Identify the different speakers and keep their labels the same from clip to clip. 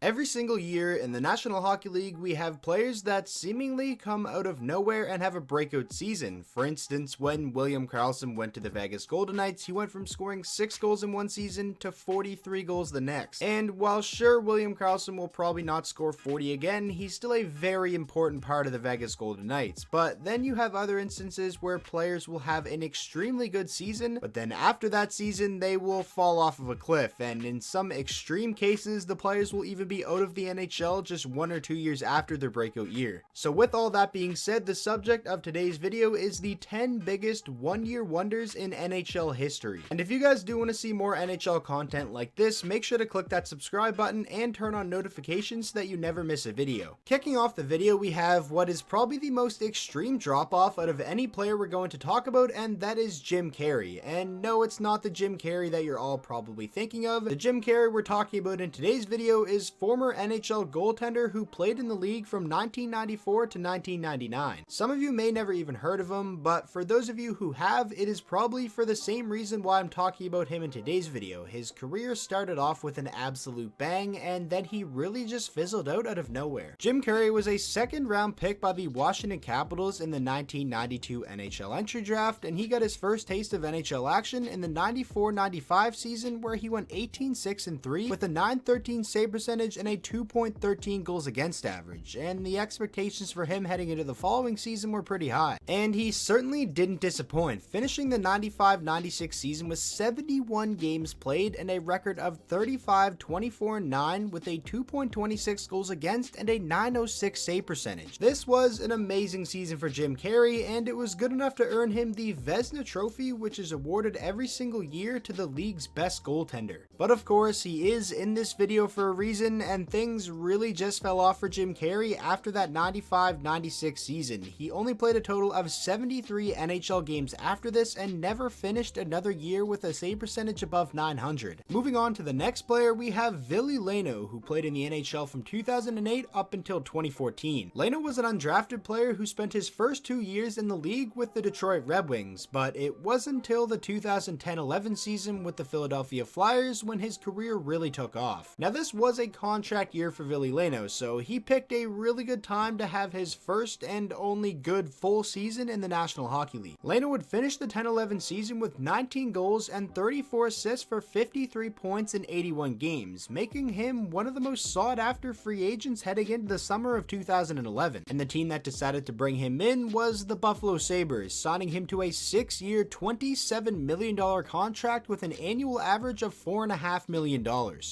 Speaker 1: Every single year in the National Hockey League, we have players that seemingly come out of nowhere and have a breakout season. For instance, when William Clarkson went to the Vegas Golden Knights, he went from scoring 6 goals in one season to 43 goals the next. And while sure, William Clarkson will probably not score 40 again, he's still a very important part of the Vegas Golden Knights. But then you have other instances where players will have an extremely good season, but then after that season, they will fall off of a cliff. And in some extreme cases, the players will even be out of the NHL just 1 or 2 years after their breakout year. So with all that being said, the subject of today's video is the 10 biggest one-year wonders in NHL history. And if you guys do want to see more NHL content like this, make sure to click that subscribe button and turn on notifications so that you never miss a video. Kicking off the video, we have what is probably the most extreme drop-off out of any player we're going to talk about, and that is Jim Carrey. And no, it's not the Jim Carrey that you're all probably thinking of. The Jim Carrey we're talking about in today's video is former NHL goaltender who played in the league from 1994 to 1999. Some of you may never even heard of him, but for those of you who have, it is probably for the same reason why I'm talking about him in today's video. His career started off with an absolute bang, and then he really just fizzled out of nowhere. Jim Carrey was a second-round pick by the Washington Capitals in the 1992 NHL entry draft, and he got his first taste of NHL action in the 94-95 season, where he went 18-6-3 with a .913 save percentage and a 2.13 goals against average, and the expectations for him heading into the following season were pretty high. And he certainly didn't disappoint, finishing the 95-96 season with 71 games played and a record of 35-24-9 with a 2.26 goals against and a .906 save percentage. This was an amazing season for Jim Carrey, and it was good enough to earn him the Vezina Trophy, which is awarded every single year to the league's best goaltender. But of course, he is in this video for a reason, and things really just fell off for Jim Carrey after that 95-96 season. He only played a total of 73 NHL games after this and never finished another year with a save percentage above .900. Moving on to the next player, we have Ville Leino, who played in the NHL from 2008 up until 2014. Leino was an undrafted player who spent his first 2 years in the league with the Detroit Red Wings, but it wasn't until the 2010-11 season with the Philadelphia Flyers when his career really took off. Now, this was a contract year for Ville Leino, so he picked a really good time to have his first and only good full season in the National Hockey League. Leino would finish the 10-11 season with 19 goals and 34 assists for 53 points in 81 games, making him one of the most sought-after free agents heading into the summer of 2011. And the team that decided to bring him in was the Buffalo Sabres, signing him to a 6-year, $27 million contract with an annual average of $4.5 million.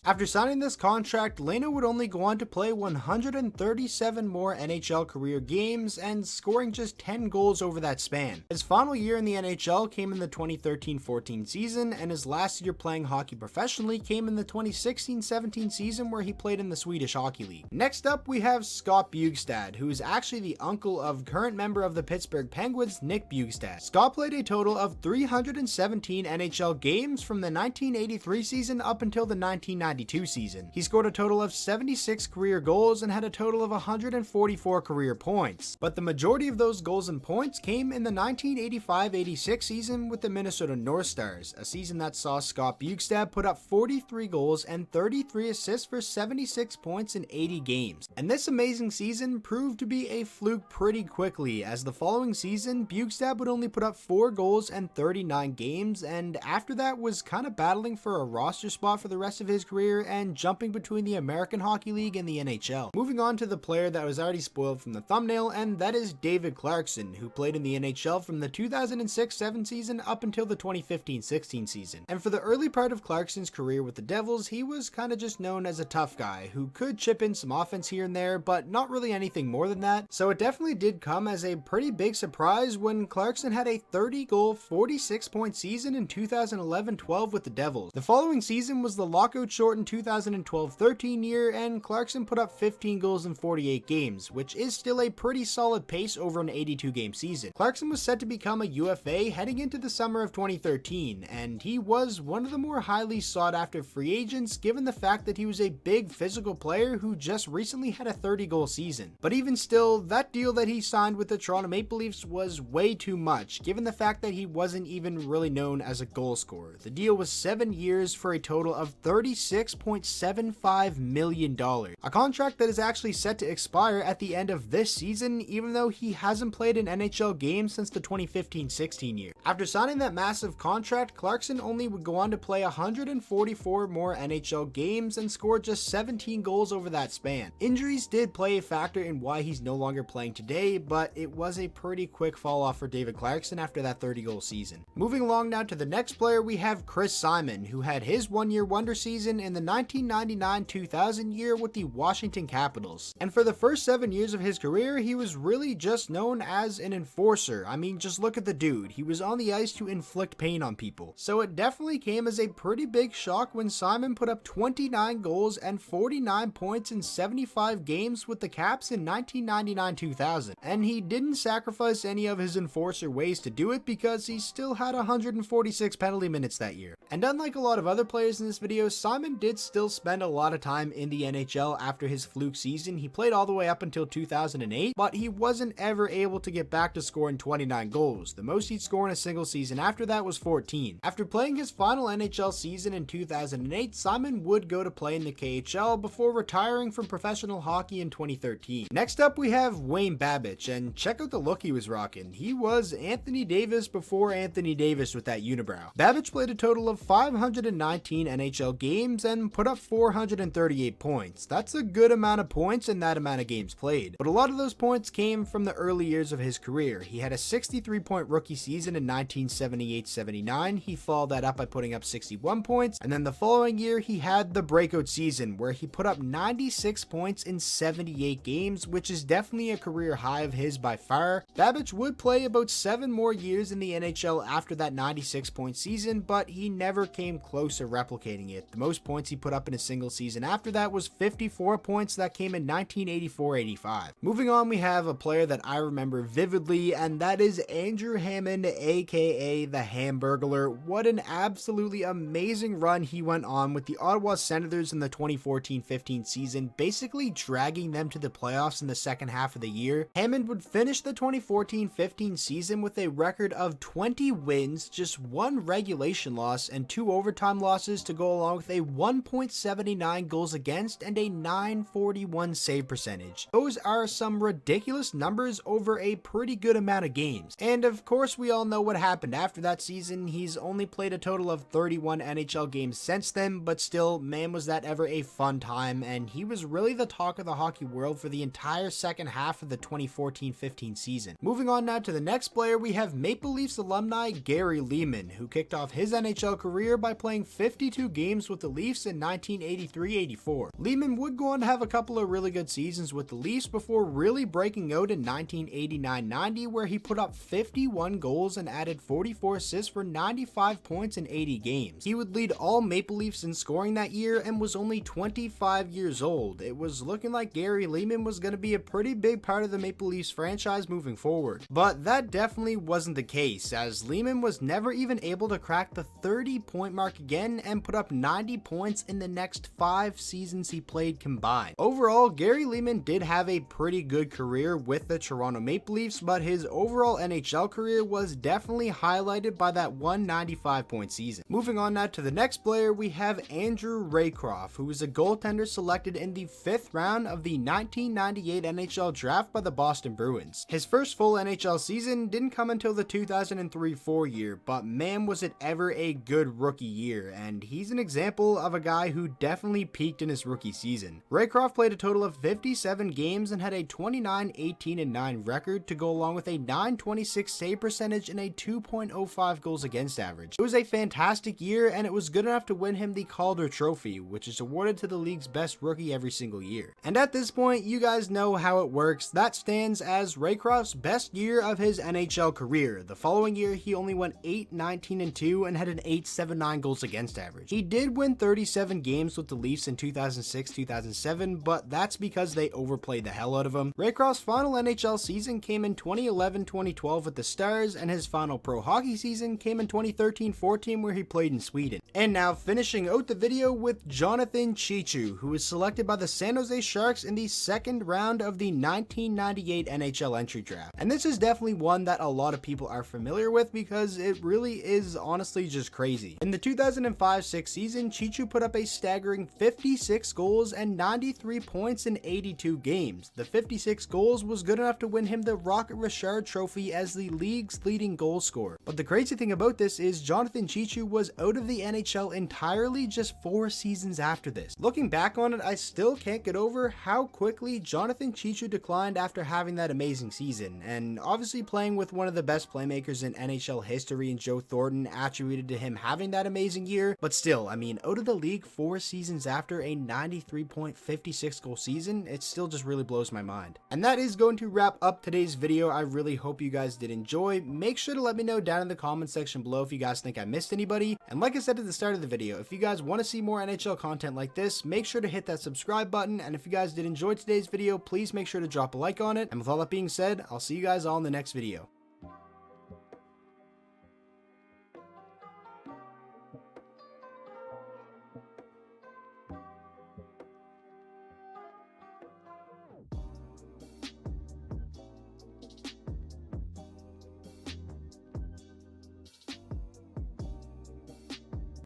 Speaker 1: After signing this contract, Leino would only go on to play 137 more NHL career games and scoring just 10 goals over that span. His final year in the NHL came in the 2013-14 season, and his last year playing hockey professionally came in the 2016-17 season, where he played in the Swedish Hockey League. Next up, we have Scott Bjugstad, who is actually the uncle of current member of the Pittsburgh Penguins, Nick Bjugstad. Scott played a total of 317 NHL games from the 1983 season up until the 1992 season. He scored a total of 76 career goals and had a total of 144 career points, but the majority of those goals and points came in the 1985-86 season with the Minnesota North Stars, a season that saw Scott Bjugstad put up 43 goals and 33 assists for 76 points in 80 games. And this amazing season proved to be a fluke pretty quickly, as the following season, Bjugstad would only put up 4 goals and 39 games, and after that was kind of battling for a roster spot for the rest of his career and jumping between the American Hockey League and the NHL. Moving on to the player that was already spoiled from the thumbnail, and that is David Clarkson, who played in the NHL from the 2006-7 season up until the 2015-16 season. And for the early part of Clarkson's career with the Devils, he was kind of just known as a tough guy who could chip in some offense here and there, but not really anything more than that. So it definitely did come as a pretty big surprise when Clarkson had a 30-goal, 46-point season in 2011-12 with the Devils. The following season was the lockout-shortened 2012-13 year, and Clarkson put up 15 goals in 48 games, which is still a pretty solid pace over an 82-game season. Clarkson was set to become a UFA heading into the summer of 2013, and he was one of the more highly sought-after free agents given the fact that he was a big physical player who just recently had a 30-goal season. But even still, that deal that he signed with the Toronto Maple Leafs was way too much, given the fact that he wasn't even really known as a goal scorer. The deal was 7 years for a total of $36.75 million, a contract that is actually set to expire at the end of this season, even though he hasn't played an NHL game since the 2015-16 year. After signing that massive contract, Clarkson only would go on to play 144 more NHL games and score just 17 goals over that span. Injuries did play a factor in why he's no longer playing today, but it was a pretty quick fall off for David Clarkson after that 30-goal season. Moving along now to the next player, we have Chris Simon, who had his one-year wonder season in the 1999-2000 year with the Washington Capitals. And for the first 7 years of his career, he was really just known as an enforcer. I mean, just look at the dude. He was on the ice to inflict pain on people. So it definitely came as a pretty big shock when Simon put up 29 goals and 49 points in 75 games with the Caps in 1999-2000. And he didn't sacrifice any of his enforcer ways to do it because he still had 146 penalty minutes that year. And unlike a lot of other players in this video, Simon did still spend a lot of time in the NHL after his fluke season. He played all the way up until 2008, but he wasn't ever able to get back to scoring 29 goals. The most he'd score in a single season after that was 14. After playing his final NHL season in 2008, Simon would go to play in the KHL before retiring from professional hockey in 2013. Next up, we have Wayne Babych, and check out the look he was rocking. He was Anthony Davis before Anthony Davis with that unibrow. Babych played a total of 519 NHL games and put up 438 points. That's a good amount of points in that amount of games played. But a lot of those points came from the early years of his career. He had a 63-point rookie season in 1978-79. He followed that up by putting up 61 points, and then the following year he had the breakout season where he put up 96 points in 78 games, which is definitely a career high of his by far. Babych would play about 7 more years in the NHL after that 96-point season, but he never came close to replicating it. The most points he put up in a single season after that was 54 points. That came in 1984-85. Moving on, we have a player that I remember vividly, and that is Andrew Hammond, aka the Hamburglar. What an absolutely amazing run he went on with the Ottawa Senators in the 2014-15 season, basically dragging them to the playoffs in the second half of the year. Hammond would finish the 2014-15 season with a record of 20 wins, just 1 regulation loss, and 2 overtime losses to go along with a 1.79 goals against and a 941 save percentage. Those are some ridiculous numbers over a pretty good amount of games. And of course, we all know what happened after that season. He's only played a total of 31 NHL games since then, but still, man, was that ever a fun time, and he was really the talk of the hockey world for the entire second half of the 2014-15 season. Moving on now to the next player, we have Maple Leafs alumni Gary Leeman, who kicked off his NHL career by playing 52 games with the Leafs in 1983-84. Leeman would go on to have a couple of really good seasons with the Leafs before really breaking out in 1989-90, where he put up 51 goals and added 44 assists for 95 points in 80 games. He would lead all Maple Leafs in scoring that year and was only 25 years old. It was looking like Gary Leeman was going to be a pretty big part of the Maple Leafs franchise moving forward. But that definitely wasn't the case, as Leeman was never even able to crack the 30-point mark again and put up 90 points in the next 5 seasons he played combined. Overall, Gary Leeman did have a pretty good career with the Toronto Maple Leafs, but his overall NHL career was definitely highlighted by that 195-point season. Moving on now to the next player, we have Andrew Raycroft, who was a goaltender selected in the 5th round of the 1998 NHL draft by the Boston Bruins. His first full NHL season didn't come until the 2003-04 year, but man, was it ever a good rookie year, and he's an example of a guy who definitely peaked in his rookie season. Raycroft played a total of 57 games and had a 29-18-9 record to go along with a 926 save percentage and a 2.05 goals against average. It was a fantastic year, and it was good enough to win him the Calder Trophy, which is awarded to the league's best rookie every single year. And at this point, you guys know how it works. That stands as Raycroft's best year of his NHL career. The following year, he only went 8-19-2 and had an 8.79 goals against average. He did win 37 games with the Leafs in 2006-2007, but that's because they overplayed the hell out of him. Raycroft's final NHL season came in 2011-2012 with the Stars, and his final pro hockey season came in 2013-14 where he played in Sweden. And now finishing out the video with Jonathan Cheechoo, who was selected by the San Jose Sharks in the 2nd round of the 1998 NHL entry draft. And this is definitely one that a lot of people are familiar with because it really is honestly just crazy. In the 2005-06 season, Cheechoo put up a staggering 50 56 goals and 93 points in 82 games. The 56 goals was good enough to win him the Rocket Richard Trophy as the league's leading goal scorer. But the crazy thing about this is Jonathan Cheechoo was out of the NHL entirely just 4 seasons after this. Looking back on it, I still can't get over how quickly Jonathan Cheechoo declined after having that amazing season, and obviously playing with one of the best playmakers in NHL history in Joe Thornton attributed to him having that amazing year, but still, I mean, out of the league 4 seasons after a 93.56 goal season, it still just really blows my mind. And that is going to wrap up today's video. I really hope you guys did enjoy. Make sure to let me know down in the comment section below if you guys think I missed anybody, and like I said at the start of the video, if you guys want to see more NHL content like this, make sure to hit that subscribe button, and if you guys did enjoy today's video, please make sure to drop a like on it, and with all that being said, I'll see you guys all in the next video.